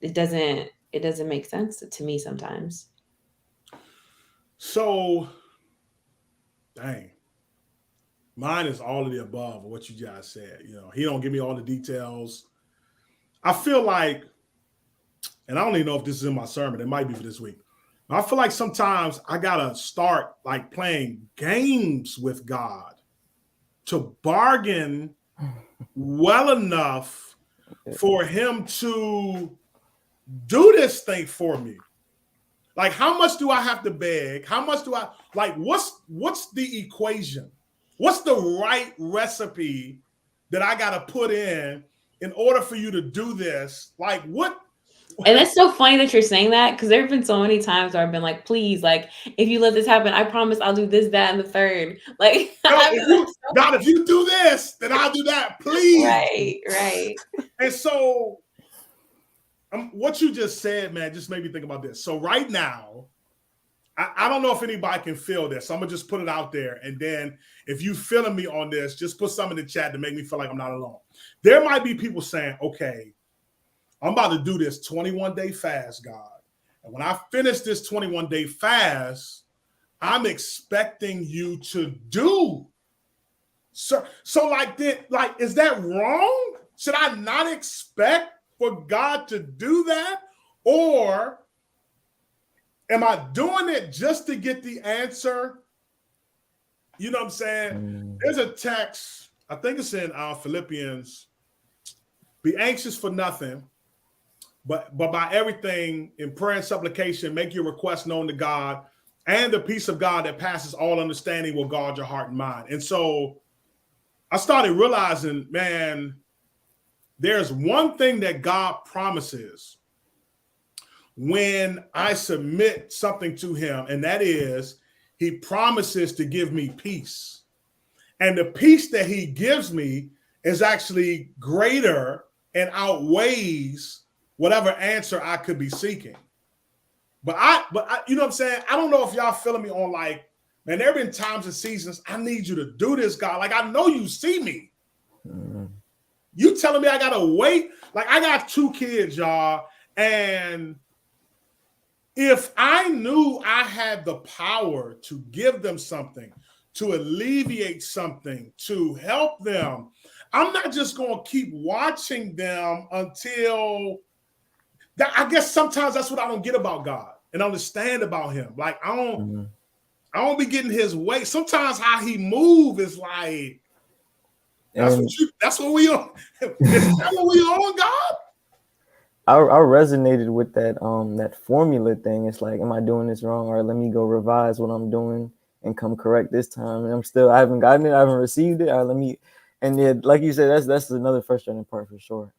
it doesn't make sense to me sometimes. so dang. Mine is all of the above of what you guys said. You know, he don't give me all the details. I feel like, and I don't even know if this is in my sermon. It might be for this week. I feel like sometimes I gotta start like playing games with God to bargain well enough for him to do this thing for me. Like, how much do I have to beg? How much do I like? What's the equation? What's the right recipe that I got to put in order for you to do this? Like, what? And it's so funny that you're saying that because there have been so many times where I've been like, please, like, if you let this happen, I promise I'll do this, that, and the third. Like, No, I've been like, God, if you do this, then I'll do that, please. right. And so, what you just said, man, just made me think about this. So right now, I don't know if anybody can feel this. So I'm gonna just put it out there, and then if you feeling me on this, just put something in the chat to make me feel like I'm not alone. There might be people saying, "Okay, I'm about to do this 21-day fast, God, and when I finish this 21-day fast, I'm expecting you to do." So like that, like, is that wrong? Should I not expect for God to do that, or am I doing it just to get the answer? You know what I'm saying? There's a text, I think it's in Philippians. Be anxious for nothing, but by everything in prayer and supplication, make your requests known to God, and the peace of God that passes all understanding will guard your heart and mind. And so I started realizing, man, there's one thing that God promises when I submit something to him, and that is he promises to give me peace. And the peace that he gives me is actually greater and outweighs whatever answer I could be seeking. But I, you know what I'm saying? I don't know if y'all feeling me on like, man, there have been times and seasons, I need you to do this, God. Like, I know you see me. You telling me I gotta wait? Like, I got 2 kids, y'all, and if I knew I had the power to give them something, to alleviate something, to help them, I'm not just going to keep watching them until that. I guess sometimes that's what I don't get about God and understand about him. Like, I don't be getting his way. Sometimes how he move is like, that's what we on. Is that what we on, God? I resonated with that that formula thing. It's like, am I doing this wrong? Or let me go revise what I'm doing and come correct this time. And I haven't gotten it, I haven't received it. Or let me, and yeah, like you said, that's another frustrating part for sure.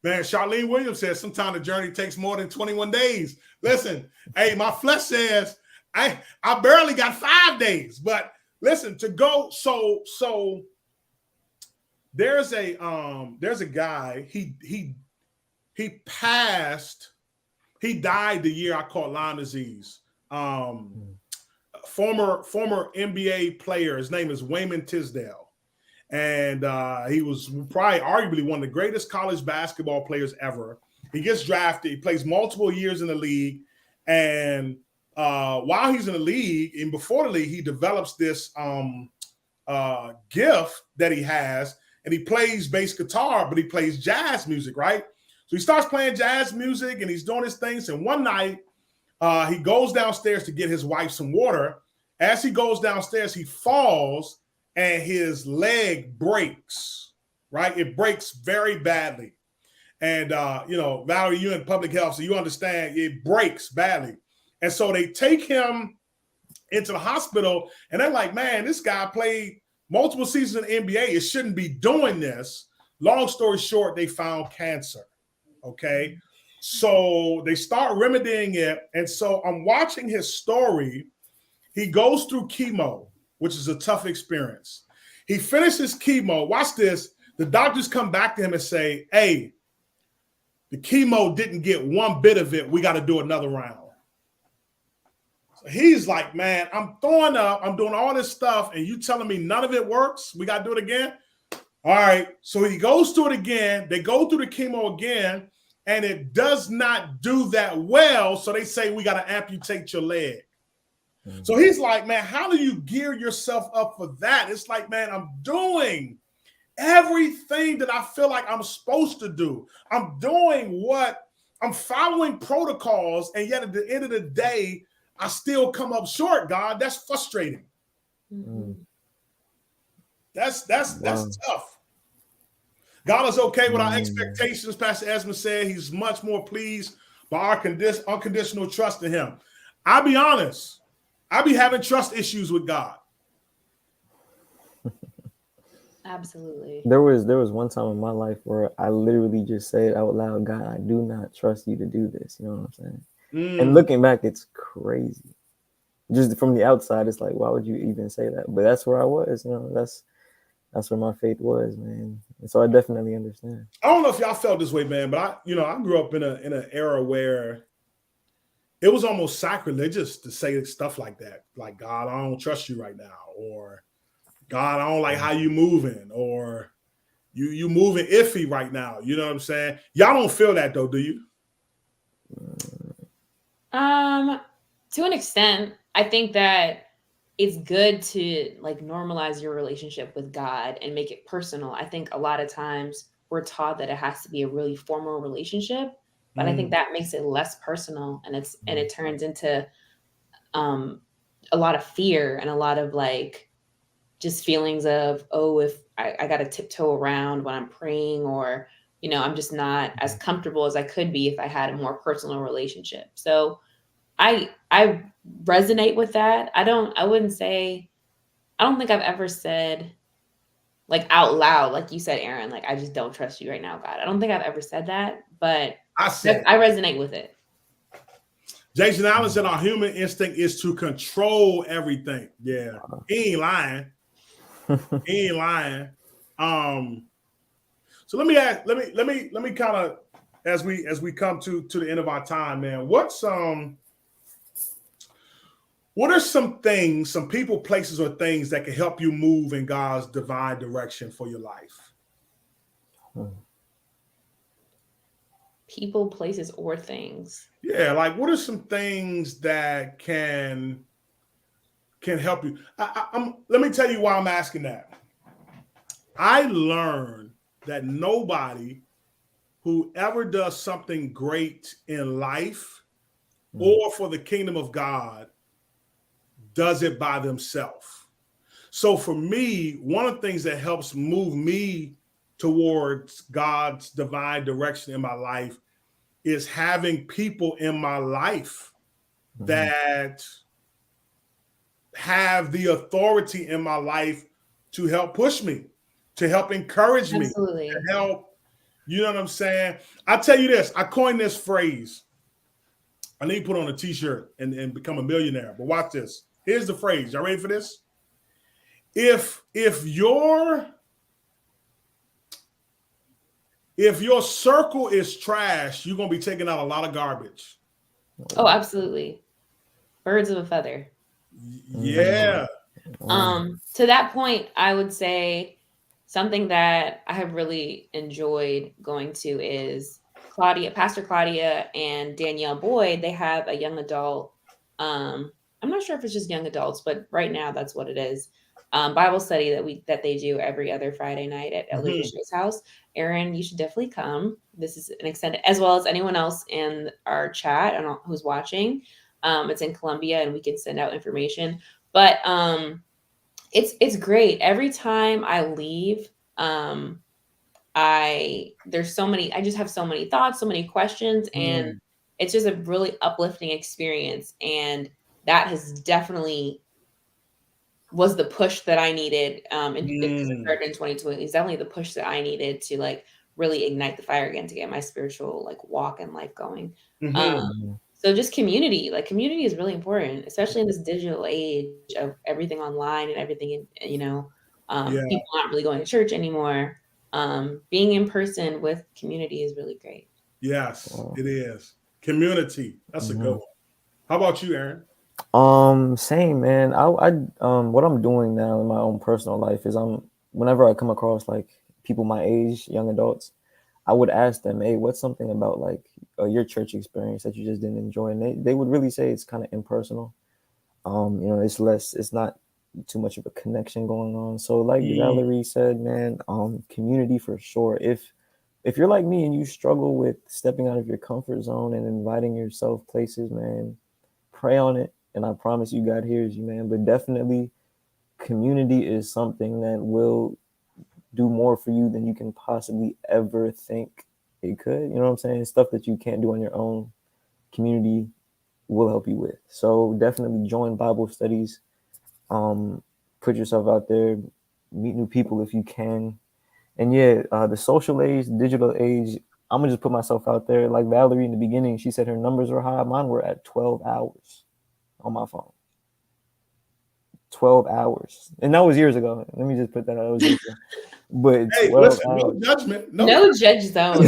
Man, Charlene Williams says sometimes the journey takes more than 21 days. Listen, hey, my flesh says I barely got 5 days, but listen, to go so there's a guy, he passed, he died the year I caught Lyme disease. Former NBA player, his name is Wayman Tisdale. And he was probably arguably one of the greatest college basketball players ever. He gets drafted, he plays multiple years in the league. And while he's in the league and before the league, he develops this gift that he has, and he plays bass guitar, but he plays jazz music, right? So he starts playing jazz music and he's doing his things. And one night he goes downstairs to get his wife some water. As he goes downstairs, he falls and his leg breaks, right? It breaks very badly. And Valerie, you in public health, so you understand it breaks badly. And so they take him into the hospital, and they're like, man, this guy played multiple seasons in the NBA. It shouldn't be doing this. Long story short, they found cancer. Okay. So they start remedying it. And so I'm watching his story. He goes through chemo, which is a tough experience. He finishes chemo. Watch this. The doctors come back to him and say, hey, the chemo didn't get one bit of it. We got to do another round. So he's like, man, I'm throwing up. I'm doing all this stuff. And you telling me none of it works? We got to do it again? All right. So he goes through it again. They go through the chemo again, and it does not do that well. So they say, we got to amputate your leg. Mm-hmm. So he's like, man, how do you gear yourself up for that? It's like, man, I'm doing everything that I feel like I'm supposed to do. I'm doing I'm following protocols. And yet at the end of the day, I still come up short, God. That's frustrating. Mm-hmm. That's tough. God is okay with our expectations. Pastor Esmond said he's much more pleased by our unconditional trust in him. I'll be honest. I be having trust issues with God. Absolutely. There was one time in my life where I literally just said out loud, God, I do not trust you to do this. You know what I'm saying? And looking back, it's crazy. Just from the outside, it's like, why would you even say that? But that's where I was. That's where my faith was, man. And so I definitely understand. I don't know if y'all felt this way, man, but I grew up in an era where it was almost sacrilegious to say stuff like that. Like, God, I don't trust you right now. Or, God, I don't like how you moving. Or, you moving iffy right now. You know what I'm saying? Y'all don't feel that, though, do you? To an extent. I think that it's good to like normalize your relationship with God and make it personal. I think a lot of times we're taught that it has to be a really formal relationship, but I think that makes it less personal, and it turns into a lot of fear and a lot of like just feelings of, oh, if I got to tiptoe around when I'm praying, or I'm just not as comfortable as I could be if I had a more personal relationship. So I resonate with that. I don't think I've ever said like out loud, like you said, Aaron, like, I just don't trust you right now, God. I don't think I've ever said that, but I resonate with it. Jason Allen said our human instinct is to control everything. Yeah. He ain't lying. He ain't lying. So let me kind of, as we come to the end of our time, man, what are some things, some people, places, or things that can help you move in God's divine direction for your life? People, places, or things. Yeah, like what are some things that can help you? Let me tell you why I'm asking that. I learned that nobody who ever does something great in life or for the kingdom of God does it by themselves. So for me, one of the things that helps move me towards God's divine direction in my life is having people in my life that have the authority in my life to help push me, to help encourage me, to help, you know what I'm saying? I tell you this, I coined this phrase. I need to put on a t-shirt and become a millionaire, but watch this. Here's the phrase. Y'all ready for this? If your circle is trash, you're going to be taking out a lot of garbage. Oh, absolutely. Birds of a feather. Yeah. To that point, I would say something that I have really enjoyed going to is Pastor Claudia and Danielle Boyd. They have a young adult. I'm not sure if it's just young adults, but right now that's what it is. Bible study that they do every other Friday night at Elder Deshae's house. Aaron, you should definitely come. This is an extended, as well as anyone else in our chat and who's watching. It's in Columbia, and we can send out information. But it's great. Every time I leave, I just have so many thoughts, so many questions, and it's just a really uplifting experience. And that has definitely was the push that I needed. And because it started in 2020, it's definitely the push that I needed to like really ignite the fire again to get my spiritual like walk and life going. So just community is really important, especially in this digital age of everything online and everything, people aren't really going to church anymore. Being in person with community is really great. Yes, it is. Community. That's a good one. How about you, Aaron? Same, man. What I'm doing now in my own personal life is whenever I come across like people my age, young adults, I would ask them, hey, what's something about like your church experience that you just didn't enjoy? And they would really say it's kind of impersonal. It's not too much of a connection going on. So like Valerie said, man, community for sure. If you're like me and you struggle with stepping out of your comfort zone and inviting yourself places, man, pray on it. And I promise you, God hears you, man. But definitely community is something that will do more for you than you can possibly ever think it could. You know what I'm saying? Stuff that you can't do on your own, community will help you with. So definitely join Bible studies. Put yourself out there, meet new people if you can. And yeah, the social age, digital age, I'm gonna just put myself out there. Like Valerie in the beginning, she said her numbers were high. Mine were at 12 hours on my phone. 12 hours. And that was years ago. Let me just put that out. But hey, listen, no judgment. No judge zone.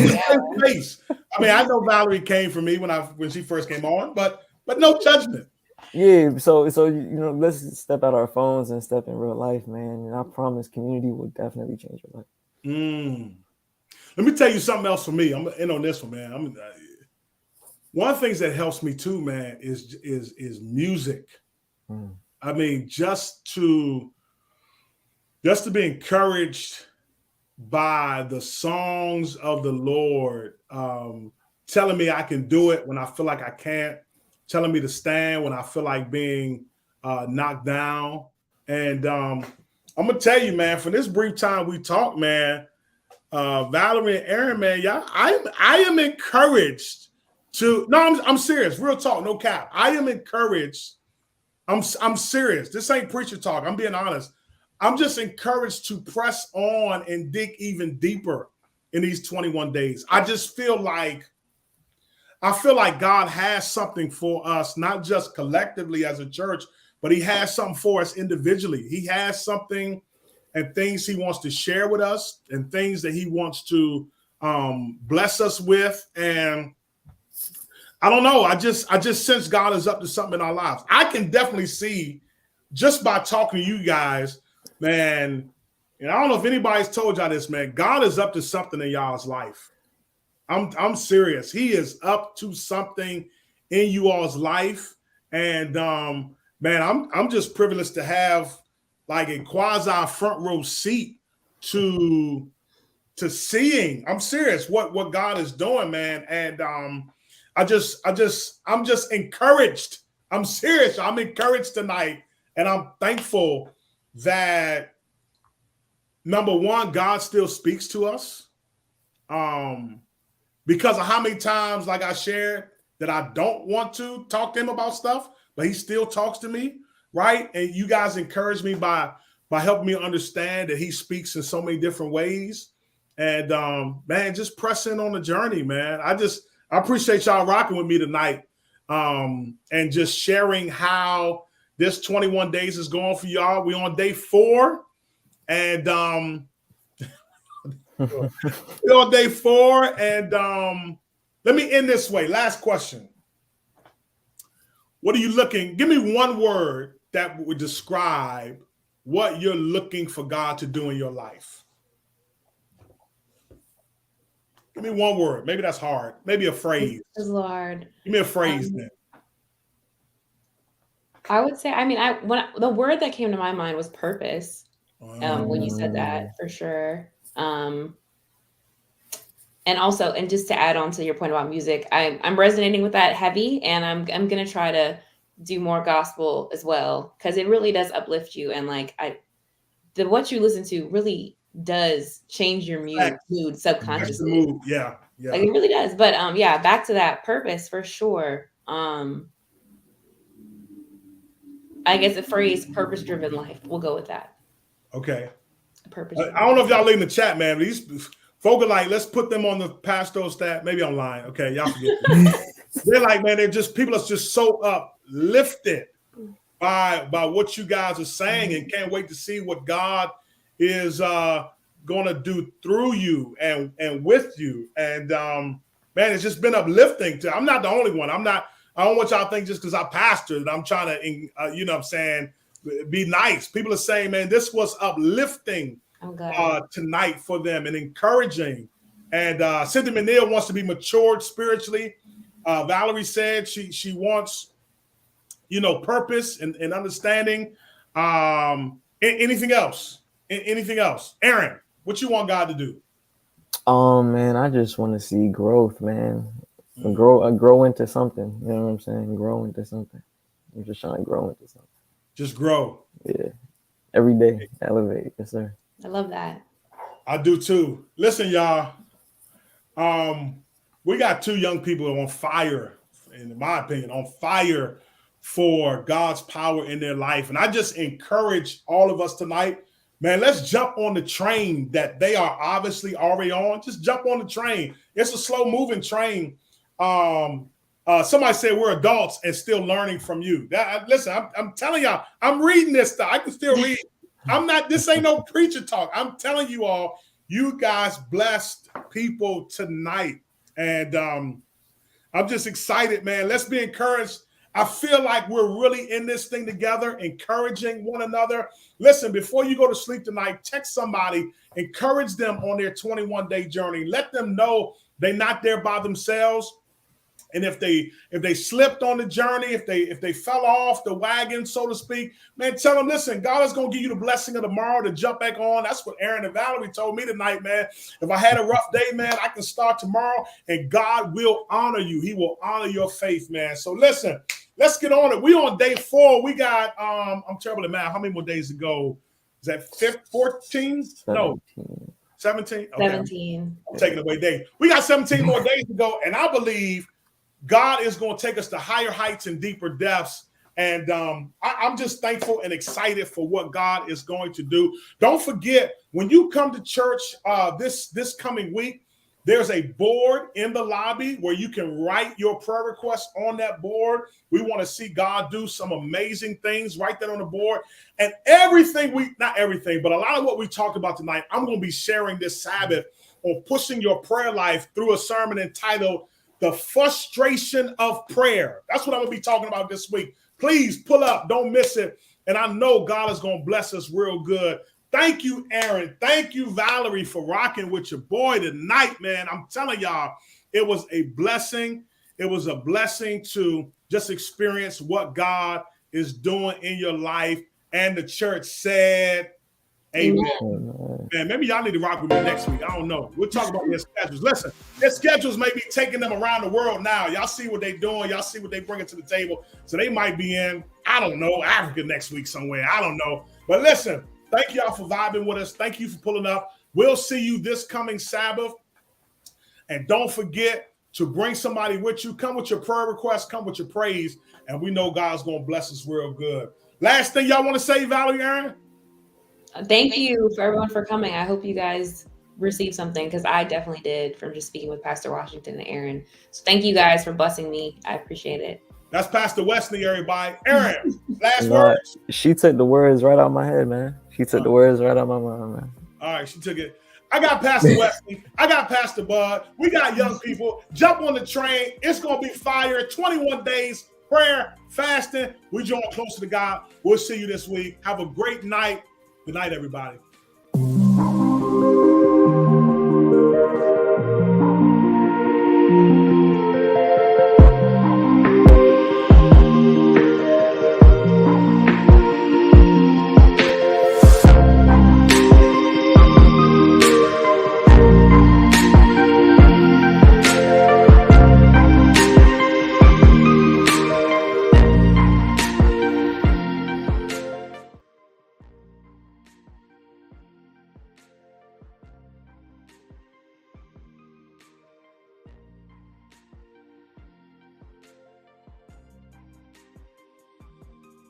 Face. I mean, I know Valerie came for me when she first came on, but no judgment. Yeah, so let's step out our phones and step in real life, man. And I promise community will definitely change your life. Let me tell you something else for me. I'm in on this one, man. One of the things that helps me too, man, is music. I mean, just to be encouraged by the songs of the Lord, telling me I can do it when I feel like I can't, telling me to stand when I feel like being knocked down. And I'm gonna tell you, man, for this brief time we talked, man, Valerie and Aaron, man, y'all, I am encouraged to. No, I'm serious. Real talk, no cap. I am encouraged. I'm serious. This ain't preacher talk. I'm being honest. I'm just encouraged to press on and dig even deeper in these 21 days. I feel like God has something for us, not just collectively as a church, but he has something for us individually. He has something and things he wants to share with us and things that he wants to bless us with. And I don't know. I just sense God is up to something in our lives. I can definitely see just by talking to you guys, man. And I don't know if anybody's told y'all this, man. God is up to something in y'all's life. I'm serious. He is up to something in you all's life. And man, I'm just privileged to have like a quasi front row seat to seeing. I'm serious what God is doing, man. And I'm just encouraged. I'm serious. I'm encouraged tonight. And I'm thankful that number one, God still speaks to us. Because of how many times, like I shared, that I don't want to talk to him about stuff, but he still talks to me, right? And you guys encourage me by helping me understand that he speaks in so many different ways. And man, just press in on the journey, man. I appreciate y'all rocking with me tonight, and just sharing how this 21 days is going for y'all. We're on day 4, and we're on day 4, and let me end this way. Last question. What are you looking? Give me one word that would describe what you're looking for God to do in your life. Give me one word. Maybe that's hard. Maybe a phrase. This is hard. Give me a phrase then. I would say, the word that came to my mind was purpose. When you said that, for sure. And also, and just to add on to your point about music, I'm resonating with that heavy, and I'm gonna try to do more gospel as well, because it really does uplift you. And like what you listen to really does change your mood That's the subconsciously. move. Yeah. Like it really does. But yeah, back to that purpose for sure. I guess the phrase purpose-driven life. We'll go with that. Okay. Purpose. I don't know if y'all leave in the chat, man. But these folk are like, let's put them on the pastoral staff, maybe online. Okay, y'all forget. They're like, man, people are just so uplifted by what you guys are saying, and can't wait to see what God is going to do through you and with you. And man, it's just been uplifting. I'm not the only one. I don't want y'all to think just because I pastor that I'm trying to, you know what I'm saying, be nice. People are saying, man, this was uplifting tonight for them and encouraging. And Cynthia McNeil wants to be matured spiritually. Valerie said she wants, you know, purpose and understanding. Anything else? Anything else? Aaron, what you want God to do? Man, I just want to see growth, man. Grow into something. You know what I'm saying? Grow into something. I'm just trying to grow into something. Just grow. Yeah. Every day, elevate. Yes, sir. I love that. I do too. Listen, y'all. We got two young people on fire, in my opinion, on fire for God's power in their life. And I just encourage all of us tonight, man, let's jump on the train that they are obviously already on. Just jump on the train. It's a slow moving train. Somebody said we're adults and still learning from you. Listen, I'm telling y'all, I'm reading this stuff. I can still read. This ain't no preacher talk. I'm telling you all, you guys blessed people tonight. And I'm just excited, man. Let's be encouraged. I feel like we're really in this thing together, encouraging one another. Listen, before you go to sleep tonight, text somebody, encourage them on their 21-day journey. Let them know they're not there by themselves. And if they slipped on the journey, if they fell off the wagon, so to speak, man, tell them, listen, God is going to give you the blessing of tomorrow to jump back on. That's what Aaron and Valerie told me tonight, man. If I had a rough day, man, I can start tomorrow and God will honor you. He will honor your faith, man. So listen, let's get on it. We on day 4. We got, I'm terrible at math. How many more days to go? Is that 14? No. 17? Okay. 17. I'm taking away days. We got 17 more days to go. And I believe God is going to take us to higher heights and deeper depths. And I'm just thankful and excited for what God is going to do. Don't forget, when you come to church this coming week, there's a board in the lobby where you can write your prayer requests on that board. We want to see God do some amazing things right there on the board. And not everything, but a lot of what we talked about tonight, I'm going to be sharing this Sabbath on pushing your prayer life through a sermon entitled The Frustration of Prayer. That's what I'm going to be talking about this week. Please pull up. Don't miss it. And I know God is going to bless us real good. Thank you, Aaron. Thank you, Valerie, for rocking with your boy tonight, man. I'm telling y'all, it was a blessing. It was a blessing to just experience what God is doing in your life. And the church said, amen. Man, maybe y'all need to rock with me next week. I don't know. We'll talk about their schedules. Listen, their schedules may be taking them around the world now. Y'all see what they're doing. Y'all see what they bringing to the table. So they might be in, I don't know, Africa next week somewhere. I don't know. But listen, thank y'all for vibing with us. Thank you for pulling up. We'll see you this coming Sabbath. And don't forget to bring somebody with you. Come with your prayer requests. Come with your praise. And we know God's going to bless us real good. Last thing y'all want to say, Valerie, Aaron? Thank you for everyone for coming. I hope you guys received something, because I definitely did from just speaking with Pastor Washington and Aaron. So thank you guys for blessing me. I appreciate it. That's Pastor Wesley, everybody. Aaron, last words. She took the words right out of my head, man. She took the words right out of my mind, man. All right, she took it. I got Pastor Wesley. I got Pastor Bud. We got young people. Jump on the train. It's going to be fire. 21 days, prayer, fasting. We join closer to God. We'll see you this week. Have a great night. Good night, everybody.